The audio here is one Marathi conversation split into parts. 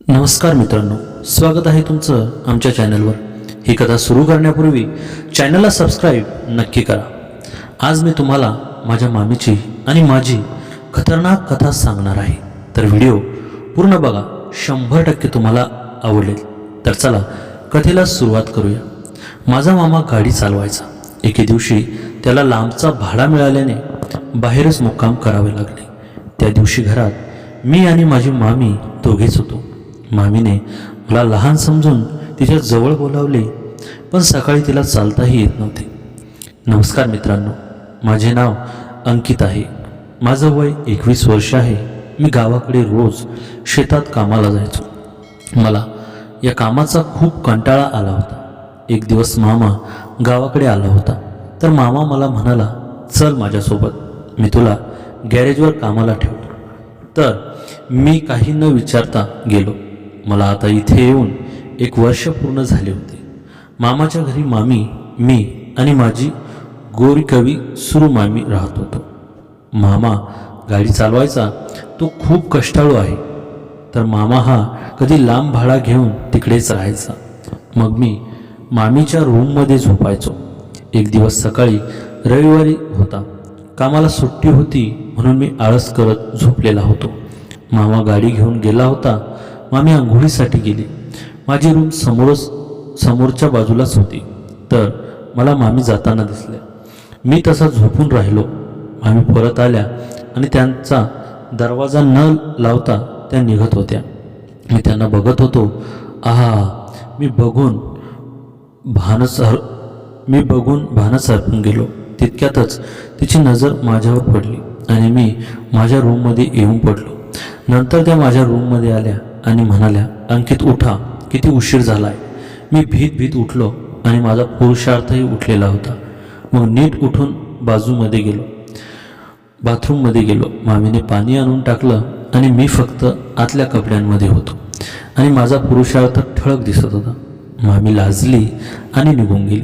नमस्कार मित्रांनो, स्वागत आहे तुमचं आमच्या चॅनलवर। ही कथा सुरू करण्यापूर्वी चॅनलला सबस्क्राईब नक्की करा। आज मी तुम्हाला माझ्या मामीची आणि माझी खतरनाक कथा सांगणार आहे, तर व्हिडिओ पूर्ण बघा, 100% तुम्हाला आवडेल। तर चला कथेला सुरुवात करूया। माझा मामा गाडी चालवायचा। एके दिवशी त्याला लांबचा भाडा मिळाल्याने बाहेरच मुक्काम करावे लागले। त्या दिवशी घरात मी आणि माझी मामी दोघेच होतो। मामीने मला लहान समजून तिच्या जवळ बोलावले, पण सकाळी तिला चालताही येत नव्हते। नमस्कार मित्रांनो, माझे नाव अंकित आहे। माझं वय 21 वर्ष आहे। मी गावाकडे रोज शेतात कामाला जायचो। मला या कामाचा खूप कंटाळा आला होता। एक दिवस मामा गावाकडे आला होता, तर मामा मला म्हणाला, चल माझ्यासोबत, मी तुला गॅरेजवर कामाला ठेवतो। तर मी काही न विचारता गेलो। मला आता इथे येऊन 1 वर्ष पूर्ण झाले होते। मामाच्या घरी मामी, मी आणि माझी गोरी कवी सुरू मामी राहत होतो। मामा गाडी चालवायचा, तो खूप कष्टाळू आहे, तर मामा हा कधी लांब भाडा घेऊन तिकडेच राहायचा। मग मी मामीच्या रूममध्ये झोपायचो। एक दिवस सकाळी रविवारी होता, कामाला सुट्टी होती, म्हणून मी आळस करत झोपलेला होतो। मामा गाडी घेऊन गेला होता। मामी आंघोळीसाठी गेली। माझी रूम समोरच्या बाजूलाच होती, तर मला मामी जाताना दिसल्या। मी तसा झोपून राहिलो। मामी परत आल्या आणि त्यांचा दरवाजा न लावता त्या निघत होत्या। मी त्यांना बघत होतो। मी बघून भानच हरपून गेलो। तितक्यातच तिची नजर माझ्यावर पडली आणि मी माझ्या रूममध्ये येऊन पडलो। नंतर त्या माझ्या रूममध्ये आल्या आणि म्हणाल्या, अंकित उठा, किती उशीर झालाय। मी भीत उठलो आणि माझा पुरुषार्थही उठलेला होता। मग नीट उठून बाथरूममध्ये गेलो। मामीने पाणी आणून टाकलं आणि मी फक्त आतल्या कपड्यांमध्ये होतो आणि माझा पुरुषार्थ ठळक दिसत होता। मामी लाजली आणि निघून गेली।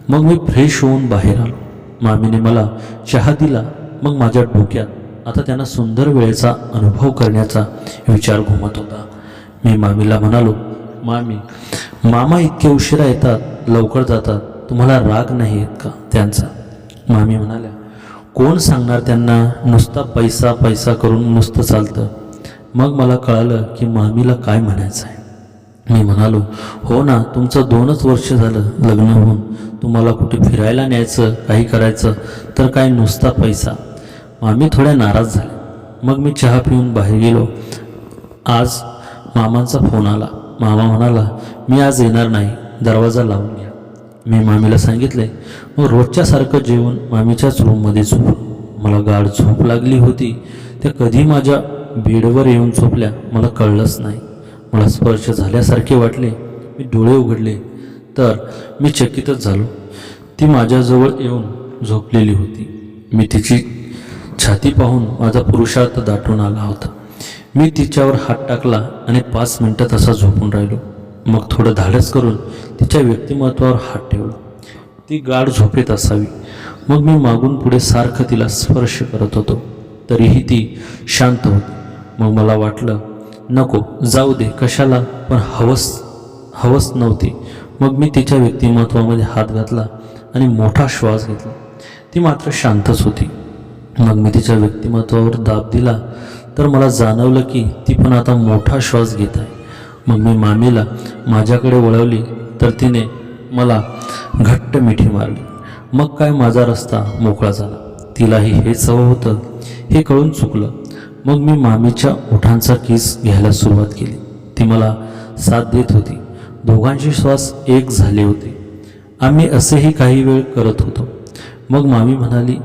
मग मी फ्रेश होऊन बाहेर आलो। मामीने मला चहा दिला। मग माझ्या डोक्यात आता त्यांना सुंदर वेळेचा अनुभव करण्याचा विचार घुमत होता। मी मामीला म्हणालो, मामा इतके उशिरा येतात, लवकर जातात, तुम्हाला राग नाही येत का त्यांचा? मामी म्हणाल्या, कोण सांगणार त्यांना, नुसता पैसा पैसा करून नुसतं चालतं। मग मला कळालं की मामीला काय म्हणायचं आहे। मी म्हणालो, हो ना, तुमचं 2च वर्ष झालं लग्न होऊन, तुम्हाला कुठे फिरायला न्यायचं, काही करायचं, तर काय नुसता पैसा। मामी थोड्या नाराज झाल्या। मग मी चहा पिऊन बाहेर गेलो। आज मामांचा फोन आला। मामा म्हणाला, मी आज येणार नाही, दरवाजा लावून घ्या। मी मामीला सांगितले। मग रोजच्यासारखं जेवून मामीच्याच रूममध्ये झोपलो। मला गाढ झोप लागली होती। त्या कधी माझ्या बेडवर येऊन झोपल्या मला कळलंच नाही। मला स्पर्श झाल्यासारखे वाटले। मी डोळे उघडले तर मी चकितच झालो। ती माझ्याजवळ येऊन झोपलेली होती। मी तिची छाती पाहून माझा पुरुषार्थ दाटून आला होता। मी तिच्यावर हात टाकला आणि 5 मिनिटं तसा झोपून राहिलो। मग थोडं धाडस करून तिच्या व्यक्तिमत्वावर हात ठेवला। ती गाढ झोपेत असावी। मग मी मागून पुढे सारखं तिला स्पर्श करत होतो, तरीही ती शांत होती। मग मला वाटलं, नको जाऊ दे, कशाला, पण हवस नव्हती। मग मी तिच्या व्यक्तिमत्वामध्ये हात घातला आणि मोठा श्वास घेतला। ती मात्र शांतच होती। मग मी तिच्या व्यक्तिमत्वावर दाब दिला तर मला जाणवलं की ती पण आता मोठा श्वास घेत आहे। मग मी मामीला माझ्याकडे वळवली तर तिने मला घट्ट मिठी मारली। मग काय माझा रस्ता मोकळा झाला। तिलाही हेच हवं होतं हे कळून चुकलं। मग मी मामीच्या ओठांचा किस घ्यायला सुरुवात केली। ती मला साथ देत होती। दोघांचे श्वास एक झाले होते। आम्ही असेही काही वेळ करत होतो। मग मामी म्हणाली,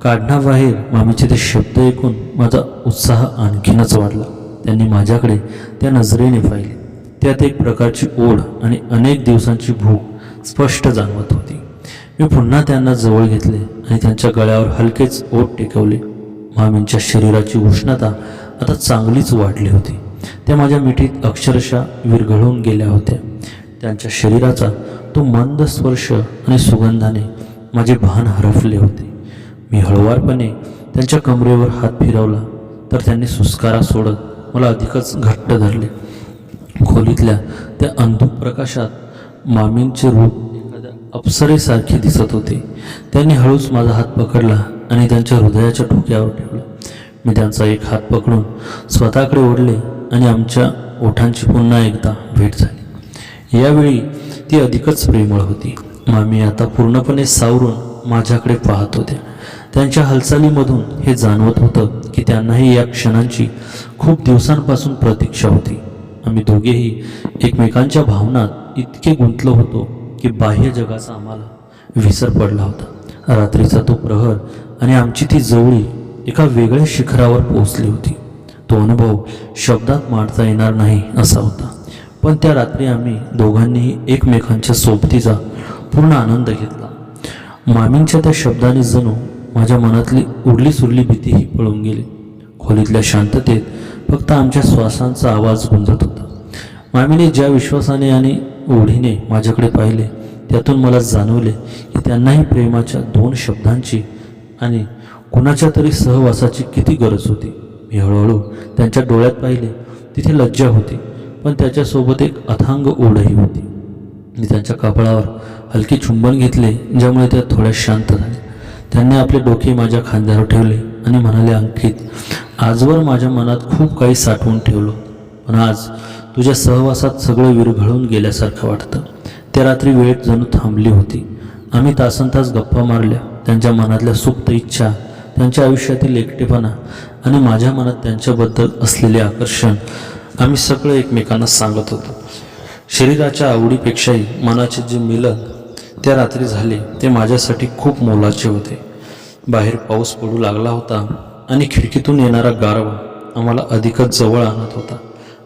काढण्याबाहेर। मामीचे ते शब्द ऐकून माझा उत्साह आणखीनच वाढला। त्यांनी माझ्याकडे त्या नजरेने पाहिले। त्यात एक प्रकारची ओढ आणि अनेक दिवसांची भूक स्पष्ट जाणवत होती। मी पुन्हा त्यांना जवळ घेतले आणि त्यांच्या गळ्यावर हलकेच ओठ टेकवले। मामींच्या शरीराची उष्णता आता चांगलीच वाढली होती। त्या माझ्या मिठीत अक्षरशः विरघळून गेल्या होत्या। त्यांच्या शरीराचा तो मंद स्पर्श आणि सुगंधाने माझे भान हरपले होते। मी हळुवारपणे त्यांच्या कमरेवर हात फिरवला तर त्यांनी सुस्कारा सोडत मला अधिकच घट्ट धरले। खोलीतल्या त्या अंधुक प्रकाशात मामींचे रूप एखाद्या अप्सरेसारखे दिसत होते. त्यांनी हळूच माझा हात पकडला आणि त्यांच्या हृदयाच्या ठोक्यावर ठेवला. मी त्यांचा एक हात पकडून स्वतःकडे ओढले आणि आमच्या ओठांची पुन्हा एकदा भेट झाली. यावेळी ती अधिकच प्रेमळ होती. मामी आता पूर्णपणे सावरून माझ्याकडे पाहत होत्या. त्यांच्या हालचालीमधून हे जाणवत होतं की त्यांनाही या क्षणांची खूप दिवसांपासून प्रतीक्षा होती. आम्ही दोघेही एकमेकांच्या भावनात इतके गुंतलो होतो की बाह्य जगाचा आम्हाला विसर पडला होता. रात्रीचा तो प्रहर आणि आमची ती जवळी एका वेगळ्या शिखरावर पोहोचली होती. तो अनुभव शब्दात मांडता येणार नाही असा होता. पण त्या रात्री आम्ही दोघांनीही एकमेकांच्या सोबतीचा पूर्ण आनंद घेतला. मामींच्या त्या शब्दाने जणू माझ्या मनातली उरली सुरली भीतीही पळून गेली. खोलीतल्या शांततेत फक्त आमच्या श्वासांचा आवाज गुंजत होता. मामीने ज्या विश्वासाने आणि ओढीने माझ्याकडे पाहिले त्यातून मला जाणवले की त्यांनाही प्रेमाच्या 2 शब्दांची आणि कुणाच्या तरी सहवासाची किती गरज होती. मी हळूहळू त्यांच्या डोळ्यात पाहिले. तिथे लज्जा होती, पण त्याच्यासोबत एक अथांग ओढही होती. मी त्यांच्या कपाळावर हलके चुंबन घेतले, ज्यामुळे त्या थोड्या शांत झाल्या. त्यांनी आपले डोके माझ्या खांद्यावर ठेवले आणि म्हणाले, अंकित, आजवर माझ्या मनात खूप काही साठवून ठेवलं, पण आज तुझ्या सहवासात सगळं विरघळून गेल्यासारखं वाटतं. त्या रात्री वेळ जणू थांबली होती. आम्ही तासनतास गप्पा मारल्या. त्यांच्या मनातल्या सुप्त इच्छा, त्यांच्या आयुष्यातील एकटेपणा आणि माझ्या मनात त्यांच्याबद्दल असलेले आकर्षण आम्ही सगळं एकमेकांना सांगत होतो. शरीराच्या आवडीपेक्षाही मनाचे जे मिलन त्या रात्री झाले ते माझ्यासाठी खूप मोलाचे होते. बाहेर पाऊस पडू लागला होता आणि खिडकीतून येणारा गारवा आम्हाला अधिकच जवळ आणत होता.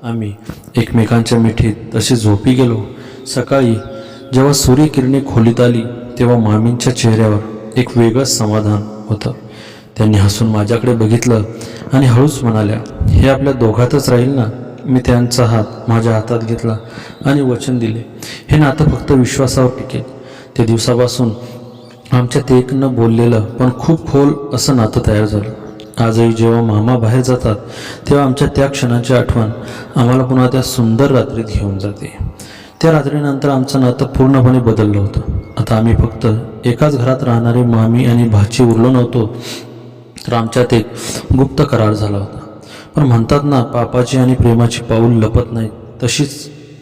आम्ही एकमेकांच्या मिठीत तसे झोपी गेलो. सकाळी जेव्हा सूर्यकिरणे खोलीत आली तेव्हा मामींच्या चेहऱ्यावर एक वेगळंच समाधान होतं. त्यांनी हसून माझ्याकडे बघितलं आणि हळूच म्हणाल्या, हे आपल्या दोघातच राहील ना. मी त्यांचा हात माझ्या हातात घेतला आणि वचन दिले, हे नातं फक्त विश्वासावर टिकेल. त्या दिवसापासून आमच्यात एक न बोललेलं पण खूप खोल असं नातं तयार झालं. आजही जेव्हा मामा बाहेर जातात तेव्हा आमच्या त्या क्षणाची आठवण आम्हाला पुन्हा त्या सुंदर रात्रीत घेऊन जाते. त्या रात्रीनंतर आमचं नातं पूर्णपणे बदललं होतं. आता आम्ही फक्त एकाच घरात राहणारे मामी आणि भाची उरलो नव्हतो, तर आमच्यात एक गुप्त करार झाला होता. पण म्हणतात ना, पापाची आणि प्रेमाची पाऊल लपत नाहीत, तशीच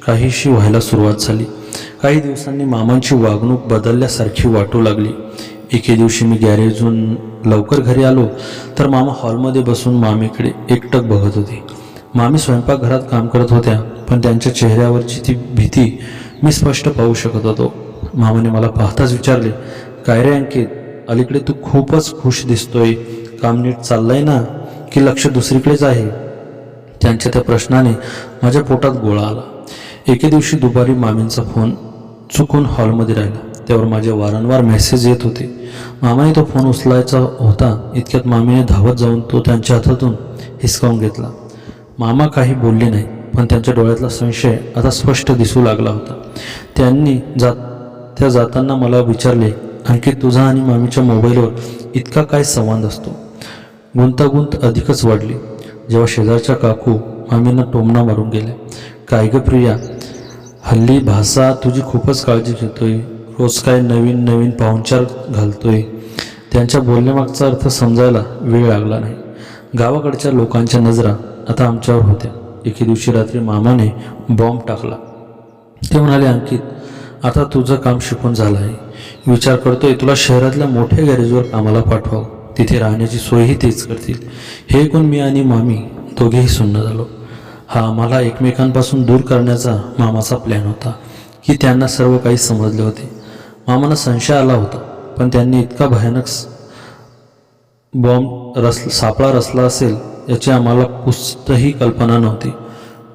काहीशी व्हायला सुरुवात झाली. काही दिवसांनी मामांची वागणूक बदलल्यासारखी वाटू लागली. एके दिवशी मी गॅरेजहून लवकर घरी आलो तर मामा हॉलमध्ये बसून मामीकडे एकटक बघत होते. मामी स्वयंपाकघरात काम करत होत्या, पण त्यांच्या चेहऱ्यावरची ती भीती मी स्पष्ट पाहू शकत होतो. मामाने मला पाहताच विचारले, काय रे अंकित, अलीकडे तू खूपच खुश दिसतोय. काम नीट चाललंय ना, की लक्ष दुसरीकडेच आहे? त्यांच्या त्या प्रश्नाने माझ्या पोटात गोळा आला. एके दिवशी दुपारी मामींचा फोन चुकून हॉलमध्ये राहिला. त्यावर माझे वारंवार मेसेज येत होते. मामाने तो फोन उचलायचा होता, इतक्यात मामीने धावत जाऊन तो त्यांच्या हातातून हिसकावून घेतला. मामा काही बोलले नाही, पण त्यांच्या डोळ्यातला संशय आता स्पष्ट दिसू लागला होता. त्यांनी जाताना मला विचारले, अंकित, तुझा आणि मामीच्या मोबाईलवर इतका काय संवाद असतो? गुंतागुंत अधिकच वाढली जेव्हा शेजारच्या काकू मामींना टोमणा मारून गेल्या. काय ग प्रिया, हल्ली भासा तुझी खूपच काळजी घेतोय, रोज काय नवीन नवीन पाहुणचार घालतोय. त्यांच्या बोलण्यामागचा अर्थ समजायला वेळ लागला नाही. गावाकडच्या लोकांच्या नजरा आता आमच्यावर होत्या. एके दिवशी रात्री मामाने बॉम्ब टाकला. ते म्हणाले, अंकित, आता तुझं काम शिकून झालं आहे. विचार करतोय तुला शहरातल्या मोठ्या गॅरेजवर कामाला पाठवावं, तिथे राहण्याची सोयही तेच करतील. हे ऐकून मी आणि मामी दोघेही सुन्न झालो. हा आम्हाला एकमेकांपासून दूर करण्याचा मामाचा प्लॅन होता की त्यांना सर्व काही समजले होते. मामांना संशय आला होता, पण त्यांनी इतका भयानक बॉम्ब सापळा रचला असेल याची आम्हाला पुस्तही कल्पना नव्हती.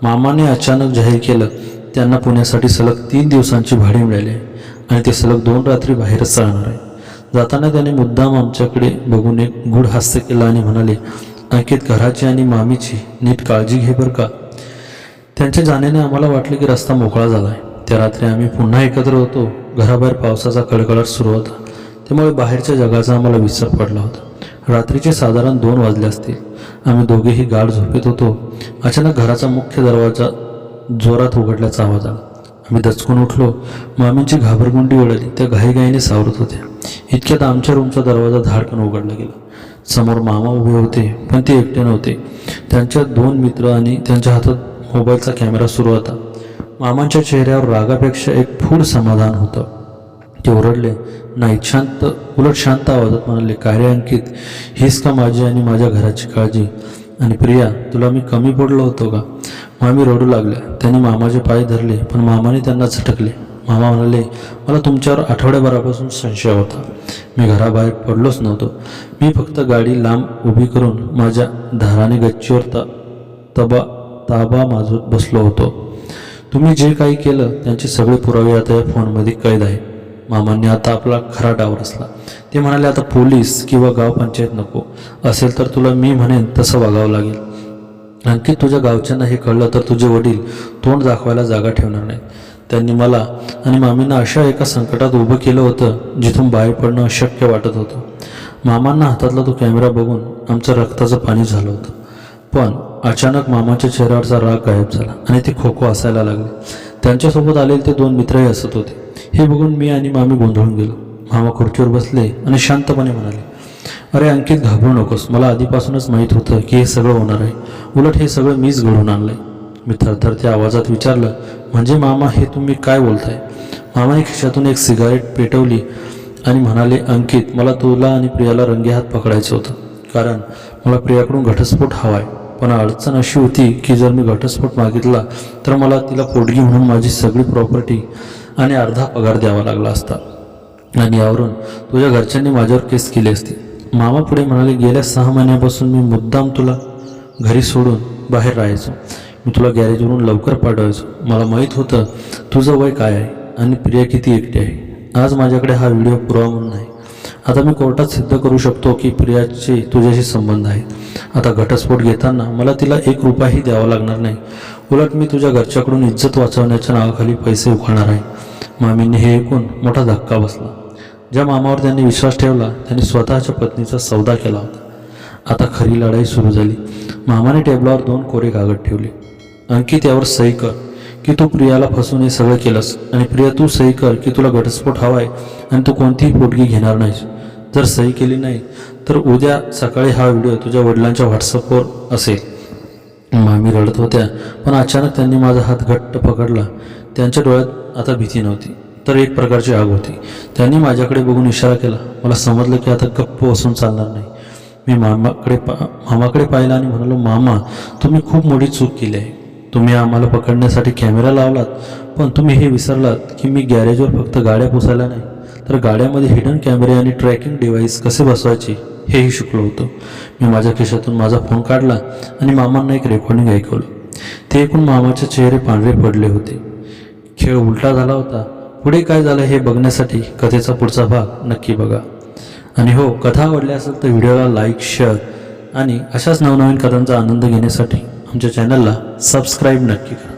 मामाने अचानक जाहीर केलं त्यांना पुण्यासाठी सलग 3 दिवसांची भाडे मिळाली आणि ते सलग 2 रात्री बाहेरच राहणार आहे. जाताना त्याने मुद्दाम आमच्याकडे बघून एक गूढ हास्य केलं आणि म्हणाले, अंकित, घराची आणि मामीची नीट काळजी घे बरं का. त्यांच्या जाण्याने आम्हाला वाटले की रस्ता मोकळा झाला आहे. त्या रात्री आम्ही पुन्हा एकत्र होतो. घराबाहेर पावसाचा कडकडाट सुरू होता, त्यामुळे बाहेरच्या जगाचा आम्हाला विसर पडला होता. रात्रीचे साधारण 2 वाजले असतील. आम्ही दोघेही गाढ झोपेत होतो. अचानक घराचा मुख्य दरवाजा जोरात उघडल्याचा आवाज आला. आम्ही दचकून उठलो. मामींची घाबरगुंडी उडाली. त्या घाईघाईने सावरत होत्या. इतक्यात आमच्या रूमचा दरवाजा धाडकन उघडला गेला. समोर मामा उभे होते, पण ते एकटे नव्हते. त्यांच्या 2 मित्र आणि त्यांच्या हातात मोबाईलचा कॅमेरा सुरू होता. मामांच्या चेहऱ्यावर रागापेक्षा एक फूड समाधान होतं. ते ओरडले नाही, उलट शांत आवाजात म्हणाले, काय रे अंकित, हीच का माझी आणि माझ्या घराची काळजी? आणि प्रिया, तुला मी कमी पडलो होतो का? मामी रडू लागल्या. त्यांनी मामाचे पाय धरले, पण मामाने त्यांना झटकले. मामा म्हणाले, मला तुमच्यावर आठवड्याभरापासून संशय होता. मी घराबाहेर पडलोच नव्हतो. मी फक्त गाडी लांब उभी करून माझ्या धाराने गच्चीवर ताबा माजवत बसलो होतो. तुम्ही जे काही केलं त्यांचे सगळे पुरावे आता या फोनमध्ये कैद आहे. मामांनी आता आपला खरा डाव रचला. ते म्हणाले, आता पोलीस किंवा गाव पंचायत नको, असेल तर तुला मी म्हणेन तसं वागावं लागेल. आणखी तुझ्या गावच्यांना हे कळलं तर तुझे वडील तोंड दाखवायला जागा ठेवणार नाहीत. त्यांनी मला आणि मामींना अशा एका संकटात उभं केलं होतं जिथून बाहेर पडणं अशक्य वाटत होतं. मामांना हातातला तो कॅमेरा बघून आमचं रक्ताचं पाणी झालं होतं. पण अचानक मामाच्या चेहऱ्यावरचा राग गायब झाला आणि ते खोखो हसायला लागले. त्यांच्यासोबत आलेले ते 2 मित्रही हसत होते. हे बघून मी आणि मामी गोंधळून गेलो. मामा खुर्चीवर बसले आणि शांतपणे म्हणाले, अरे अंकित, घाबरू नकोस. मला आधीपासूनच माहीत होतं की हे सगळं होणार आहे. उलट हे सगळं मीच घडवून आणलंय. मी थरथरत्या आवाजात विचारलं, म्हणजे मामा, हे तुम्ही काय बोलताय? मामाने खिशातून एक सिगारेट पेटवली आणि म्हणाले, अंकित, मला तुला आणि प्रियाला रंगेहात पकडायचं होतं, कारण मला प्रियाकडून घटस्फोट हवा आहे. पण अडचण अशी होती की जर मी घटस्फोट मागितला तर मला तिला पोटगी म्हणून माझी सगळी प्रॉपर्टी आणि अर्धा पगार द्यावा लागला असता, आणि यावरून तुझ्या घरच्यांनी माझ्यावर केस केली असती. मामा पुढे म्हणाले, गेल्या 6 महिन्यापासून मी मुद्दाम तुला घरी सोडून बाहेर राहायचो. मी तुला गॅरेजवरून लवकर पाठवायचो. मला माहीत होतं तुझं वय काय आहे आणि प्रिया किती एकटी आहे. आज माझ्याकडे हा व्हिडिओ पुरावा म्हणून आहे. आता मी कोर्टात सिद्ध करू शकतो की प्रियाचे तुझ्याशी संबंध आहेत. आता घटस्फोट घेताना मला तिला 1 रुपयाही द्यावा लागणार नाही. उलट मी तुझ्या घरच्याकडून इज्जत वाचवण्याच्या नावाखाली पैसे उकळणार आहे. मामींनी हे ऐकून मोठा धक्का बसला. ज्या मामावर त्यांनी विश्वास ठेवला त्यांनी स्वतःच्या पत्नीचा सौदा केला होता. आता खरी लढाई सुरू झाली. मामाने टेबलावर 2 कोरे कागद ठेवले. अंकित, यावर सही कर की तू प्रियाला फसून हे सगळं केलंस, आणि प्रिया, तू सही कर की तुला घटस्फोट हवा आहे आणि तू कोणतीही पोटगी घेणार नाहीस. जर सही केली नाही तर उद्या सकाळी हा व्हिडिओ तुझ्या वडिलांच्या व्हॉट्सअपवर असेल. मामी रडत होत्या, पण अचानक त्यांनी माझा हात घट्ट पकडला. त्यांच्या डोळ्यात आता भीती नव्हती, तर एक प्रकारची आग होती. त्यांनी माझ्याकडे बघून इशारा केला. मला समजलं की आता गप्प बसून चालणार नाही. मी मामाकडे पाहिलं आणि म्हणालो, मामा, तुम्ही खूप मोठी चूक केली आहे. तुम्ही आम्हाला पकडण्यासाठी कॅमेरा लावलात, पण तुम्ही हे विसरलात की मी गॅरेजवर फक्त गाड्या पुसायला नाही, तर गाड्यामध्ये हिडन कॅमेरे आणि ट्रॅकिंग डिव्हाइस कसे बसवायचे हेही शिकलो होतो. मी माझ्या खिशातून माझा फोन काढला आणि मामांना एक रेकॉर्डिंग ऐकवलं. ते ऐकून मामाचे चेहरे पांढरे पडले होते. खेळ उलटा झाला होता. पुढे काय झालं हे बघण्यासाठी कथेचा पुढचा भाग नक्की बघा. आणि हो, कथा आवडली असेल तर व्हिडिओला लाईक, शेअर आणि अशाच नवनवीन कथांचा आनंद घेण्यासाठी आमच्या चॅनलला सबस्क्राईब नक्की करा.